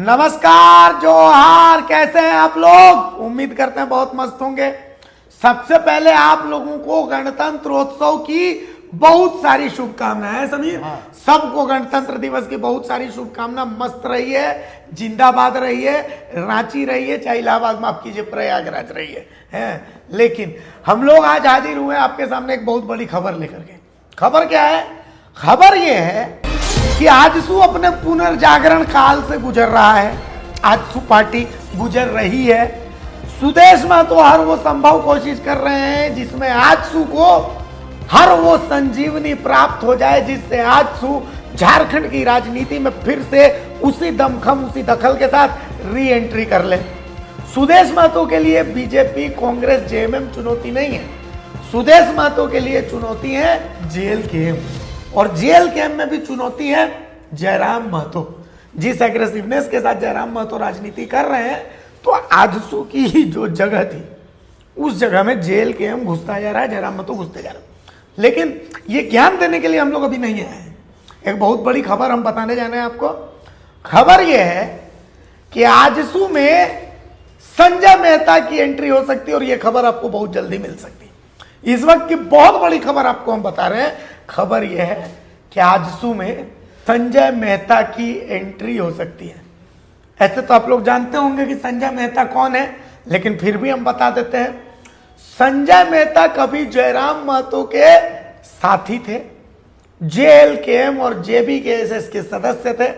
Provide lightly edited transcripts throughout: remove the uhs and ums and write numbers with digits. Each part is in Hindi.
नमस्कार, जोहार। कैसे हैं आप लोग? उम्मीद करते हैं बहुत मस्त होंगे। सबसे पहले आप लोगों को गणतंत्रोत्सव की बहुत सारी शुभकामनाएं। समीर, सबको गणतंत्र दिवस की बहुत सारी शुभकामनाएं। मस्त रहिए, जिंदाबाद रहिए, रांची रहिए, चाहे इलाहाबाद, माफ कीजिए, प्रयागराज रहिए, हैं। लेकिन हम लोग आज हाजिर हुए आपके सामने एक बहुत बड़ी खबर लेकर के। खबर क्या है? खबर यह है कि आजसू अपने पुनर्जागरण काल से गुजर रहा है। आजसू पार्टी गुजर रही है। सुदेश में तो हर वो संभव कोशिश कर रहे हैं जिसमें आजसू को हर वो संजीवनी प्राप्त हो जाए जिससे आजसू झारखंड की राजनीति में फिर से उसी दमखम, उसी दखल के साथ री एंट्री कर ले। सुदेश महतो के लिए बीजेपी, कांग्रेस, जेएमएम चुनौती नहीं है। सुदेश महतो के लिए चुनौती है जेल कैम, और जेल कैम में भी चुनौती है जयराम महतो। जिस एग्रेसिवनेस के साथ जयराम महतो राजनीति कर रहे हैं, तो आजसू की ही जो जगह थी उस जगह में जेल कैम घुसता जा रहा है, जयराम महतो घुसते जा रहे हैं। लेकिन ये ज्ञान देने के लिए हम लोग अभी नहीं आए हैं। एक बहुत बड़ी खबर हम बताने जाने हैं आपको। खबर यह है कि आजसू में संजय मेहता की एंट्री हो सकती है, और यह खबर आपको बहुत जल्दी मिल सकती है। इस वक्त की बहुत बड़ी खबर आपको हम बता रहे हैं। खबर यह है कि आजसू में संजय मेहता की एंट्री हो सकती है। ऐसे तो आप लोग जानते होंगे कि संजय मेहता कौन है, लेकिन फिर भी हम बता देते हैं। संजय मेहता कभी जयराम महतो के साथी थे, जेएलकेएम और जेबीकेएसएस के सदस्य थे।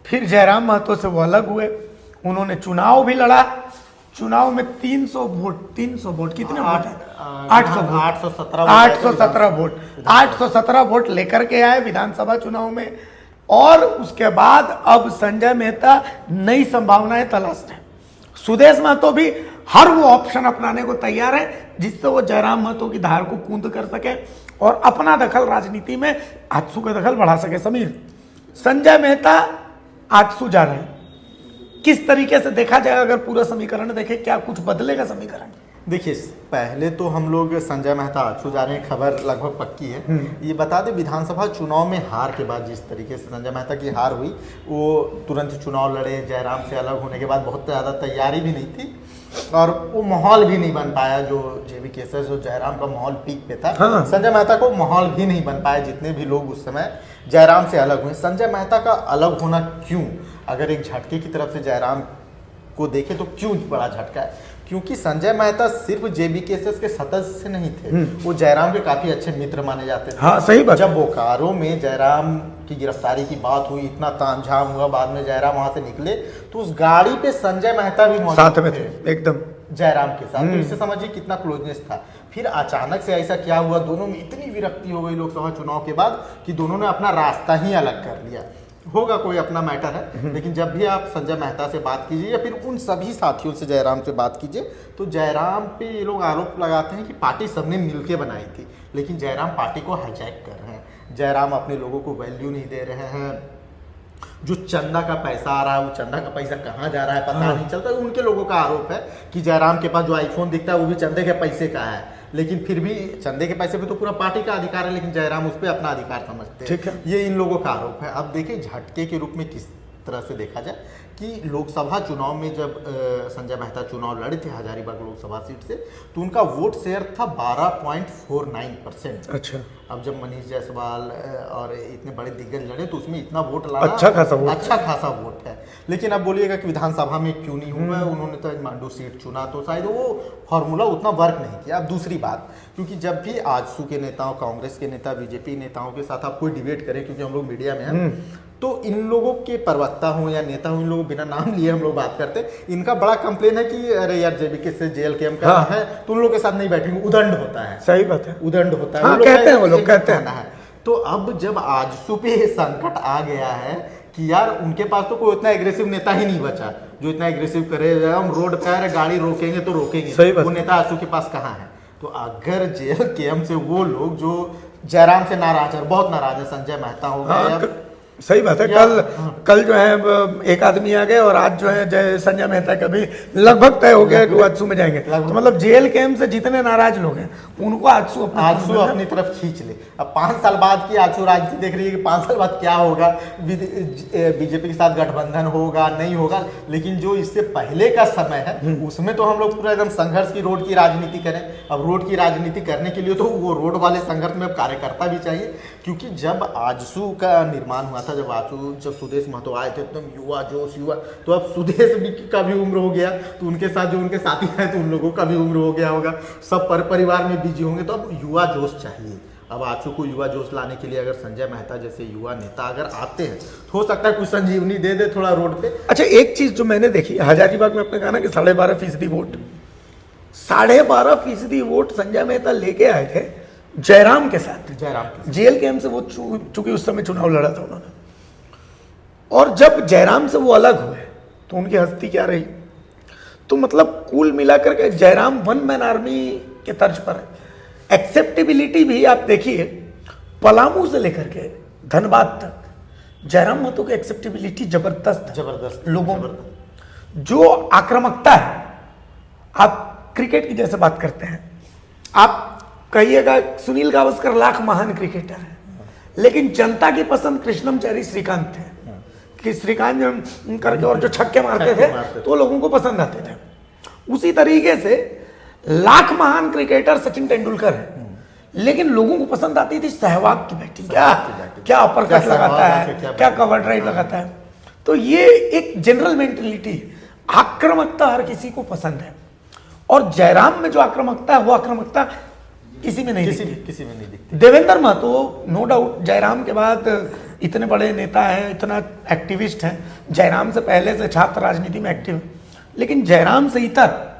फिर जयराम महतो से वो अलग हुए। उन्होंने चुनाव भी लड़ा। चुनाव में 300 वोट कितने वोट है? 817 वोट लेकर के आए विधानसभा चुनाव में। और उसके बाद अब संजय मेहता नई संभावनाएं तलाश रहे हैं। सुदेश महतो भी हर वो ऑप्शन अपनाने को तैयार है जिससे वो जयराम महतो की धार को कूंद कर सके और अपना दखल राजनीति में आजसू का दखल बढ़ा सके। समीर, संजय मेहता आजसू जा रहे हैं। किस तरीके से देखा जाए, अगर पूरा समीकरण देखें, क्या कुछ बदलेगा समीकरण? देखिए, पहले तो हम लोग संजय मेहता आजसू जा रहे हैं, खबर लगभग पक्की है। ये बता दें, विधानसभा चुनाव में हार के बाद जिस तरीके से संजय मेहता की हार हुई, वो तुरंत चुनाव लड़े। जयराम से अलग होने के बाद बहुत ज़्यादा तैयारी भी नहीं थी और वो माहौल भी नहीं बन पाया जो जेबीकेएसएस और जयराम का माहौल पीक पे था। हाँ। संजय मेहता को माहौल भी नहीं बन पाया। जितने भी लोग उस समय जयराम से अलग हुए, संजय मेहता का अलग होना क्यों, अगर एक झटके की तरफ से जयराम को देखें तो क्यों बड़ा झटका है? क्योंकि संजय मेहता सिर्फ जेबीकेएसएस के सदस्य नहीं थे, वो जयराम के काफी अच्छे मित्र माने जाते थे। हाँ, सही बात। जब बोकारो में जयराम की गिरफ्तारी की बात हुई, इतना तामझाम हुआ, बाद में जयराम वहां से निकले तो उस गाड़ी पे संजय मेहता भी मौजूद साथ में थे एकदम जयराम के साथ। तो इससे समझिए कितना क्लोजनेस था। फिर अचानक से ऐसा क्या हुआ, दोनों में इतनी विरक्ति हो गई लोकसभा चुनाव के बाद कि दोनों ने अपना रास्ता ही अलग कर लिया। होगा कोई अपना मैटर है, लेकिन जब भी आप संजय मेहता से बात कीजिए या फिर उन सभी साथियों से जयराम से बात कीजिए, तो जयराम पे ये लोग आरोप लगाते हैं कि पार्टी सबने मिलके बनाई थी, लेकिन जयराम पार्टी को हाईजैक कर रहे हैं। जयराम अपने लोगों को वैल्यू नहीं दे रहे हैं। जो चंदा का पैसा आ रहा है, वो चंदा का पैसा कहाँ जा रहा है पता नहीं चलता। उनके लोगों का आरोप है कि जयराम के पास जो आईफोन दिखता है वो भी चंदे के पैसे का है, लेकिन फिर भी चंदे के पैसे पे तो पूरा पार्टी का अधिकार है, लेकिन जयराम उस पर अपना अधिकार समझते हैं। ठीक है। ये इन लोगों का आरोप है। अब देखिए, झटके के रूप में किस तरह से देखा जाए कि लोकसभा चुनाव में जब संजय मेहता चुनाव लड़े थे हजारीबाग लोकसभा सीट से, तो उनका वोट शेयर था 12.49%। अच्छा। अब जब मनीष जायसवाल और इतने बड़े दिग्गज लड़े तो उसमें इतना वोट लाना अच्छा खासा वोट है। लेकिन अब बोलिएगा कि विधानसभा में क्यों नहीं हुआ, उन्होंने तो मांडू सीट चुना, तो शायद वो फॉर्मूला उतना वर्क नहीं किया। अब दूसरी बात, क्योंकि जब भी आजसू के नेताओं, कांग्रेस के नेता, बीजेपी नेताओं के साथ आप कोई डिबेट करें, क्योंकि हम लोग मीडिया में हैं, तो इन लोगों के प्रवक्ता हो या नेता हो, इन लोगों बिना नाम लिए हम लोग बात करते हैं, इनका बड़ा कंप्लेन है कि अरे यार जेबीके जेएलकेएम का है तो उन लोगों के साथ नहीं बैठेंगे, उदंड होता है। सही बात है, उदंड होता है। हाँ, कहते हैं वो लोग, कहते हैं। तो अब जब आजसू पे संकट आ गया है कि यार उनके पास तो कोई उतना एग्रेसिव नेता ही नहीं बचा जो इतना एग्रेसिव करे, हम रोड पे गाड़ी रोकेंगे तो रोकेंगे, वो नेता आजसू के पास कहाँ है? तो अगर जेएलकेएम से वो लोग जो जयराम से नाराज है, बहुत नाराज है, संजय मेहता हो गया, सही बात है। कल जो है एक आदमी आ गए और आज जो है जय संजय मेहता का भी लगभग तय हो गया कि वो आजसू में जाएंगे। तो मतलब जेल कैंप से जितने नाराज लोग हैं उनको आजसू अपनी तरफ खींच ले। अब 5 साल बाद की आजसू राजनीति देख रही है कि 5 साल बाद क्या होगा, बीजेपी के साथ गठबंधन होगा नहीं होगा, लेकिन जो इससे पहले का समय है उसमें तो हम लोग पूरा एकदम संघर्ष की रोड की राजनीति करें। अब रोड की राजनीति करने के लिए तो वो रोड वाले संघर्ष में कार्यकर्ता भी चाहिए, क्योंकि जब आजसू का निर्माण हुआ था, जब सुदेश महतो आए थे एकदम युवा जोश युवा, तो अब सुदेश भी का भी उम्र हो गया, तो उनके साथ जो उनके साथी हैं तो उन लोगों का भी उम्र हो गया होगा, सब परिवार में बिजी होंगे, तो अब युवा जोश चाहिए। अब आजसू को युवा जोश लाने के लिए अगर संजय मेहता जैसे युवा नेता अगर आते हैं तो हो सकता है कुछ संजीवनी दे दे थोड़ा रोड पे। अच्छा, एक चीज जो मैंने देखी हजारीबाग में, आपने कहा ना कि 12.5% वोट, 12.5% वोट संजय मेहता लेके आए थे जयराम के साथ। जेल कैंप से वो चूंकि उस समय चुनाव लड़ा था उन्होंने, और जब जयराम से वो अलग हुए तो उनकी हस्ती क्या रही। तो मतलब कुल मिलाकर के जयराम वन मैन आर्मी के तर्ज पर है। एक्सेप्टेबिलिटी भी आप देखिए, पलामू से लेकर के धनबाद तक जयराम महतो की एक्सेप्टेबिलिटी जबरदस्त लोगों में। जो आक्रामकता है, आप क्रिकेट की जैसे बात करते हैं, आप कहिएगा सुनील गावस्कर लाख महान क्रिकेटर है, लेकिन जनता की पसंद कृष्णमचारी श्रीकांत थे कि श्रीकांत जो करके और जो छक्के मारते थे तो लोगों को पसंद आते थे। उसी तरीके से लाख महान क्रिकेटर सचिन तेंदुलकर है, लेकिन लोगों को पसंद आती थी सहवाग की बैटिंग, क्या अपर लगाता है, क्या कवर ड्राइव लगाता है। तो ये एक जनरल मेंटेलिटी, आक्रामकता हर किसी को पसंद है, और जयराम में जो आक्रामकता है वो आक्रामकता किसी में नहीं दिखती। देवेंद्र महतो नो डाउट जयराम के बाद इतने बड़े नेता हैं, इतना एक्टिविस्ट हैं, जयराम से पहले से छात्र राजनीति में एक्टिव है, लेकिन जयराम से इतर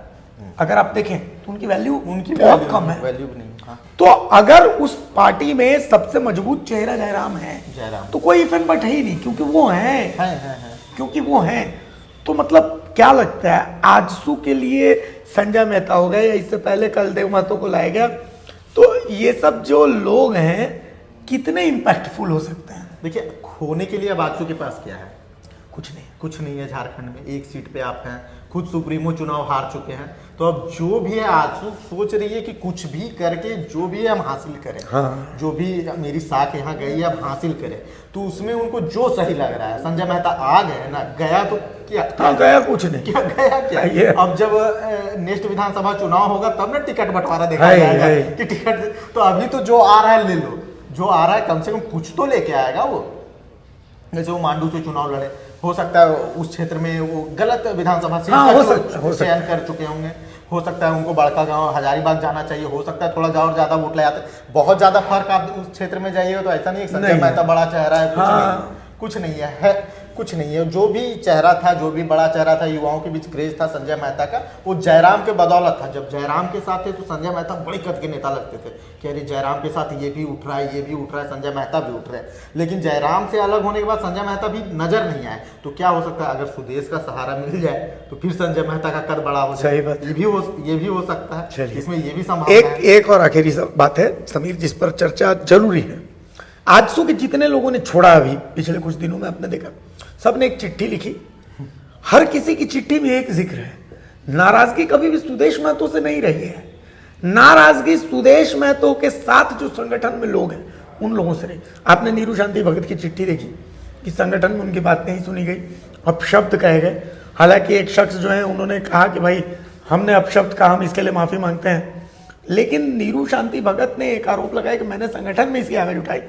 अगर आप देखें तो उनकी वैल्यू बहुत कम है। वैल्यू नहीं। हाँ। तो अगर उस पार्टी में सबसे मजबूत चेहरा जयराम है तो कोई इफ एंड बट है ही नहीं, क्योंकि वो हैं। तो मतलब क्या लगता है आजसू के लिए संजय मेहता हो गए या इससे पहले कलदेव महतो को लाया गया, तो ये सब जो लोग हैं कितने इम्पैक्टफुल हो सकते हैं। देखिए, खोने के लिए अब आजसू के पास क्या है? कुछ नहीं है। झारखंड में एक सीट पे आप हैं, खुद सुप्रीमो चुनाव हार चुके हैं, तो अब जो भी है आजसू सोच रही है कि कुछ भी करके जो भी है हम हासिल करें। हाँ। जो भी मेरी साख यहाँ गई है अब हासिल करें, तो उसमें उनको जो सही लग रहा है। संजय मेहता आ गए ना, गया तो क्या? हाँ, गया कुछ नहीं, क्या गया क्या? अब जब नेक्स्ट विधानसभा चुनाव होगा तब ना टिकट बंटवारा देखा जाएगा कि टिकट, तो अभी तो जो आ रहा है ले लो, जो आ रहा है कम से कम कुछ तो लेके आएगा वो। जैसे वो मांडू से चुनाव लड़े, हो सकता है उस क्षेत्र में वो गलत विधानसभा सीट का चयन कर चुके होंगे, हो सकता है उनको बड़का गांव हजारीबाग जाना चाहिए, हो सकता है थोड़ा और ज्यादा वोट ले आते। बहुत ज्यादा फर्क आप उस क्षेत्र में जाइएगा तो ऐसा नहीं है संजय मेहता बड़ा चेहरा है, कुछ नहीं है। जो भी चेहरा था, जो भी बड़ा चेहरा था, युवाओं के बीच क्रेज था संजय मेहता का, वो जयराम के बदौलत था। जब जयराम के साथ थे तो संजय मेहता बड़े कद के नेता लगते थे कि अरे जयराम के साथ ये भी उठ रहा है, संजय मेहता भी उठ रहे हैं। लेकिन जयराम से अलग होने के बाद संजय मेहता भी नजर नहीं आए, तो क्या हो सकता है अगर सुदेश का सहारा मिल जाए तो फिर संजय मेहता का कद बड़ा हो जाए। ये भी हो सकता है, इसमें ये भी संभावना है। एक और आखिरी बात है समीर, जिस पर चर्चा जरूरी है। आजसू के जितने लोगों ने छोड़ा अभी पिछले कुछ दिनों में आपने देखा, सबने एक चिट्ठी लिखी, हर किसी की चिट्ठी में एक जिक्र है, नाराजगी कभी भी सुदेश महतो से नहीं रही है, नाराजगी सुदेश महतो के साथ जो संगठन में लोग हैं उन लोगों से रही। आपने नीरू शांति भगत की चिट्ठी देखी कि संगठन में उनकी बात नहीं सुनी गई, अपशब्द कहे गए। हालांकि एक शख्स जो है उन्होंने कहा कि भाई हमने अपशब्द कहा, हम इसके लिए माफी मांगते हैं, लेकिन नीरू शांति भगत ने एक आरोप लगाया कि मैंने संगठन में इसकी आवाज उठाई,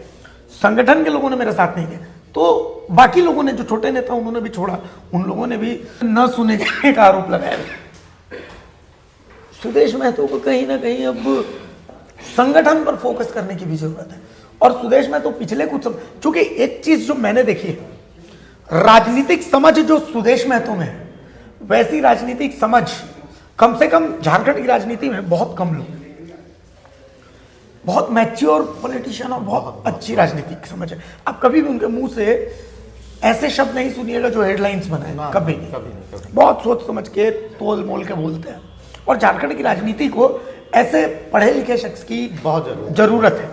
संगठन के लोगों ने मेरा साथ नहीं दिया। तो बाकी लोगों ने जो छोटे नेता उन्होंने भी छोड़ा, उन लोगों ने भी न सुने का आरोप लगाया। सुदेश महतो को कहीं ना कहीं अब संगठन पर फोकस करने की भी जरूरत है। और सुदेश महतो पिछले कुछ चूंकि एक चीज जो मैंने देखी है, राजनीतिक समझ जो सुदेश महतो में है, वैसी राजनीतिक समझ कम से कम झारखंड की राजनीति में बहुत कम लोग, बहुत मैच्योर पॉलिटिशियन और बहुत अच्छी राजनीतिक समझ है। आप कभी भी उनके मुंह से ऐसे शब्द नहीं सुनिएगा जो हेडलाइंस बनाए, कभी नहीं। बहुत सोच समझ के तोल मोल के बोलते हैं, और झारखंड की राजनीति को ऐसे पढ़े लिखे शख्स की बहुत जरूरत है।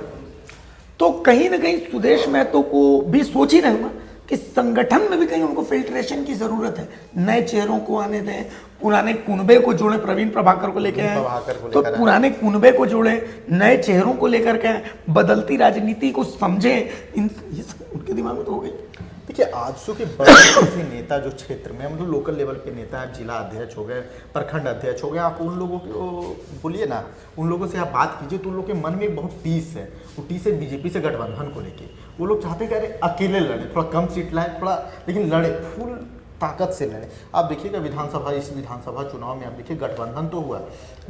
तो कहीं ना कहीं सुदेश महतो को भी सोच ही रहूंगा कि संगठन में भी कहीं उनको फिल्ट्रेशन की जरूरत है, नए चेहरों को आने दें, पुराने कुनबे को जोड़े, प्रवीण प्रभाकर को लेकर आए तो पुराने कुनबे को जोड़े, नए चेहरों को लेकर के आए, बदलती राजनीति को समझे, ये सब उनके दिमाग में तो हो गई। देखिए आजसू के बड़े ऐसे नेता जो क्षेत्र में मतलब लोकल लेवल पे नेता है, जिला अध्यक्ष हो गए, प्रखंड अध्यक्ष हो गए, आप उन लोगों को बोलिए ना, उन लोगों से आप बात कीजिए तो उन लोगों के मन में बहुत टीस है। वो टीस है बीजेपी से गठबंधन को लेके। वो लोग चाहते हैं कि अरे अकेले लड़े, थोड़ा कम सीट लाए, थोड़ा लेकिन लड़े, फुल ताकत से लड़े। आप देखिएगा विधानसभा, इस विधानसभा चुनाव में आप देखिए गठबंधन तो हुआ,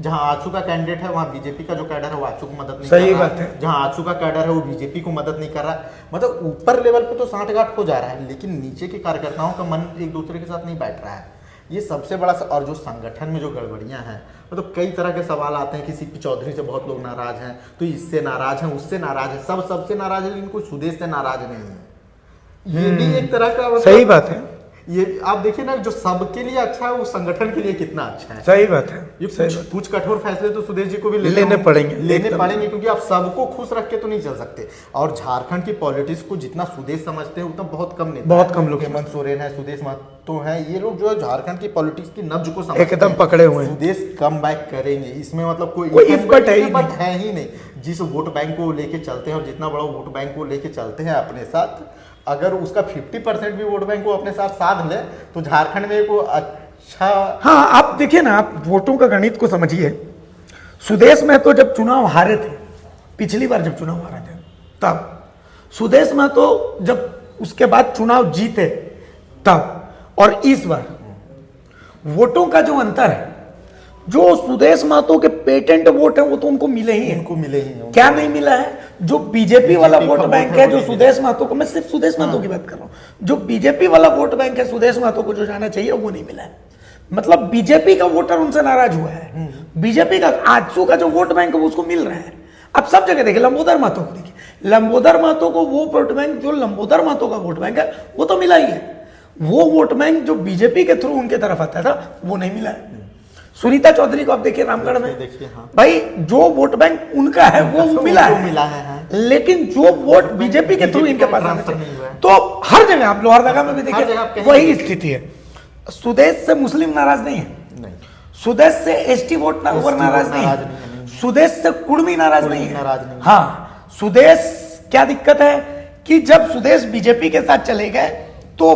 जहां आजसू का कैंडिडेट है वहां बीजेपी का जो कैडर है वो आजसू को मदद नहीं कर रहा। सही बात है। जहां आजसू का कैडर है वो बीजेपी को मदद नहीं कर रहा। मतलब ऊपर लेवल पे तो सांठगांठ हो जा रहा है, लेकिन नीचे के कार्यकर्ताओं का मन एक दूसरे के साथ नहीं बैठ रहा है। ये सबसे बड़ा और जो संगठन में जो गड़बड़ियां हैं, मतलब कई तरह के सवाल आते हैं कि सीपी चौधरी से बहुत लोग नाराज हैं, तो इससे नाराज हैं, उससे नाराज है, सब सबसे नाराज है, लेकिन कोई सुदेश से नाराज नहीं है। ये भी एक तरह का मतलब सही बात है। ये आप देखिए ना, जो सबके लिए अच्छा है वो संगठन के लिए कितना अच्छा है। सही बात है। ये कुछ कठोर फैसले तो सुदेश जी को भी लेने पड़ेंगे, क्योंकि आप सबको खुश रख के तो नहीं चल सकते। और झारखंड की पॉलिटिक्स को जितना सुदेश समझते हैं उतना बहुत कम नेता, बहुत कम लोग, हेमंत सोरेन है, सुदेश महतो है, ये लोग जो है झारखंड की पॉलिटिक्स की नब्ज को समझते एकदम पकड़े हुए हैं। सुदेश कम बैक करेंगे, इसमें मतलब कोई इफर्ट है ही नहीं। जिस वोट बैंक को लेके चलते हैं और जितना बड़ा वोट बैंक को लेके चलते हैं अपने साथ, अगर उसका 50% भी वोट बैंक को अपने साथ साध ले तो झारखंड में को अच्छा। हाँ, आप देखिए ना, आप वोटों का गणित को समझिए। सुदेश महतो जब चुनाव हारे थे, पिछली बार जब चुनाव हारे थे तब, सुदेश महतो जब उसके बाद चुनाव जीते तब, और इस बार वोटों का जो अंतर है, जो सुदेश महतो के पेटेंट वोट है वो तो उनको मिले ही हैं। क्या नहीं मिला है? जो बीजेपी वाला वोट बैंक है, जो सुदेश महतो को, मैं सिर्फ सुदेश महतो की बात कर रहा हूं, जो बीजेपी वाला वोट बैंक है सुदेश महतो को जो जाना चाहिए वो नहीं मिला है। मतलब बीजेपी का वोटर उनसे नाराज हुआ है। बीजेपी का आजसू का जो वोट बैंक है वो उसको मिल रहा है। अब सब जगह देखिए, लंबोदर महतो को देखिए, लंबोदर महतो को वो वोट बैंक, जो लंबोदर महतो का वोट बैंक है वो तो मिला ही है। वो वोट बैंक जो बीजेपी के थ्रू उनके तरफ आता था वो नहीं मिला है। सुनीता चौधरी को आप देखिए रामगढ़ में, देखिए हाँ। भाई जो वोट बैंक उनका है वो मिला है, हाँ। लेकिन जो वोट बीजेपी के थ्रू इनके पास आना चाहिए, तो हर जगह आप लोहरदगा में भी देखिए वही स्थिति है। सुदेश से मुस्लिम नाराज नहीं है, सुदेश से एसटी वोट नाराज नहीं है, सुदेश से कुर्मी नाराज नहीं है। हाँ, सुदेश क्या दिक्कत है कि जब सुदेश बीजेपी के साथ चले गए तो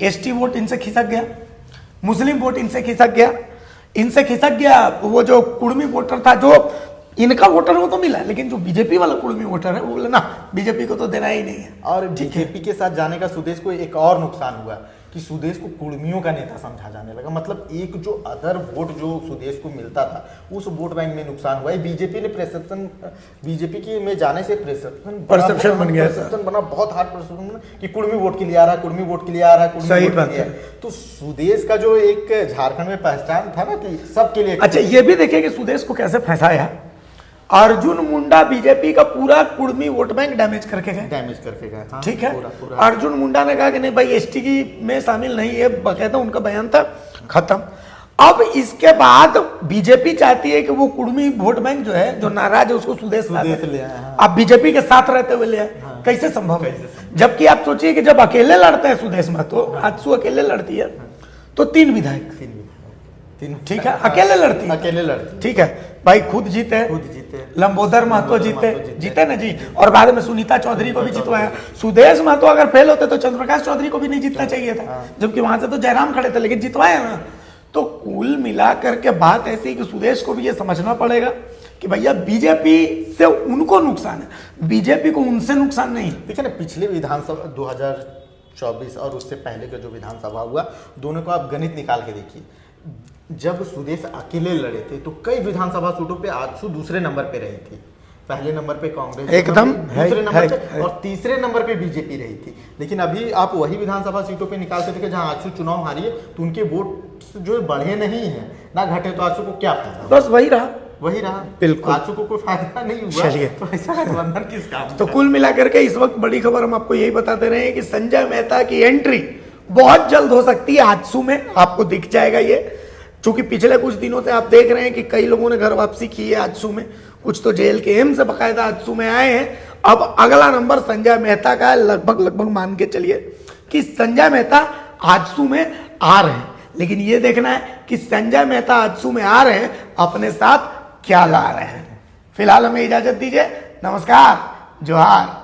एसटी वोट इनसे खिसक गया, मुस्लिम वोट इनसे खिसक गया, वो जो कुर्मी वोटर था, जो इनका वोटर वो तो मिला, लेकिन जो बीजेपी वाला कुर्मी वोटर है वो बोले ना बीजेपी को तो देना ही नहीं है। और बीजेपी के साथ जाने का सुदेश को एक और नुकसान हुआ कि सुदेश को कुर्मियों का नेता समझा जाने लगा। मतलब एक जो अदर वोट जो सुदेश को मिलता था उस वोट बैंक में नुकसान हुआ है। बीजेपी की में जाने से परसेप्शन बन गया, बना बहुत हार्ड परसेप्शन कि कुर्मी वोट के लिए आ रहा है, कुर्मी वोट के लिए आ रहा है, सही बात है। तो सुदेश का जो एक झारखंड में पहचान था ना कि सबके लिए। अच्छा, ये भी देखिए कि सुदेश को कैसे फंसाया। अर्जुन मुंडा बीजेपी का पूरा कुर्मी वोट बैंक डैमेज करके गए, हाँ, ठीक है। पूरा। अर्जुन मुंडा ने कहा कि नहीं भाई एसटी की में शामिल नहीं है, बकायदा उनका बयान था, खत्म। अब इसके बाद बीजेपी चाहती है कि वो कुर्मी वोट बैंक जो है, जो नाराज है, उसको सुदेश ले आए। अब बीजेपी के साथ रहते हुए ले आए, कैसे संभव है? जबकि आप सोचिए कि जब अकेले लड़ते हैं सुदेश महतो, आजसू अकेले लड़ती है तो 3 विधायक, ठीक है, अकेले लड़ती, ठीक है भाई, खुद जीते, लंबोदर महतो जीते ना जी, और बाद में सुनीता चौधरी को भी जितवाया। सुदेश महतो अगर फेल होते तो चंद्रप्रकाश चौधरी को भी नहीं जीतना चाहिए था, जबकि वहां से तो जयराम खड़े थे, लेकिन जितवाया ना। तो कुल मिलाकर के बात ऐसी कि सुदेश को भी ये समझना पड़ेगा कि भैया बीजेपी से उनको नुकसान है, बीजेपी को उनसे नुकसान नहीं। देखिए ना, पिछले विधानसभा 2024 और उससे पहले का जो विधानसभा हुआ, दोनों को आप गणित निकाल के देखिए। जब सुदेश अकेले लड़े थे तो कई विधानसभा सीटों पे आजसू दूसरे नंबर पे रही थी, पहले नंबर पे कांग्रेस एकदम दूसरे नंबर पे, और तीसरे नंबर पे बीजेपी रही थी। लेकिन अभी आप वही विधानसभा सीटों पे निकाल के देखिए जहां आजसू चुनाव हारी है, तो उनके वोट जो बढ़े नहीं है ना घटे, तो आजसू को क्या फायदा? बस वही रहा, बिल्कुल। आजसू को कोई फायदा नहीं हुआ, तो ऐसा गठबंधन किस काम? तो कुल मिलाकर के इस वक्त बड़ी खबर हम आपको यही बताते रहे कि संजय मेहता की एंट्री बहुत जल्द हो सकती है आजसू में, आपको दिख जाएगा ये। क्योंकि पिछले कुछ दिनों से आप देख रहे हैं कि कई लोगों ने घर वापसी की है आजसू में, कुछ तो जेल के एम से बकायदा आजसू में आए हैं। अब अगला नंबर संजय मेहता का लगभग मान के चलिए कि संजय मेहता आजसू में आ रहे हैं, लेकिन ये देखना है कि संजय मेहता आजसू में आ रहे हैं, अपने साथ क्या ला रहे हैं। फिलहाल हमें इजाजत दीजिए, नमस्कार, जोहार।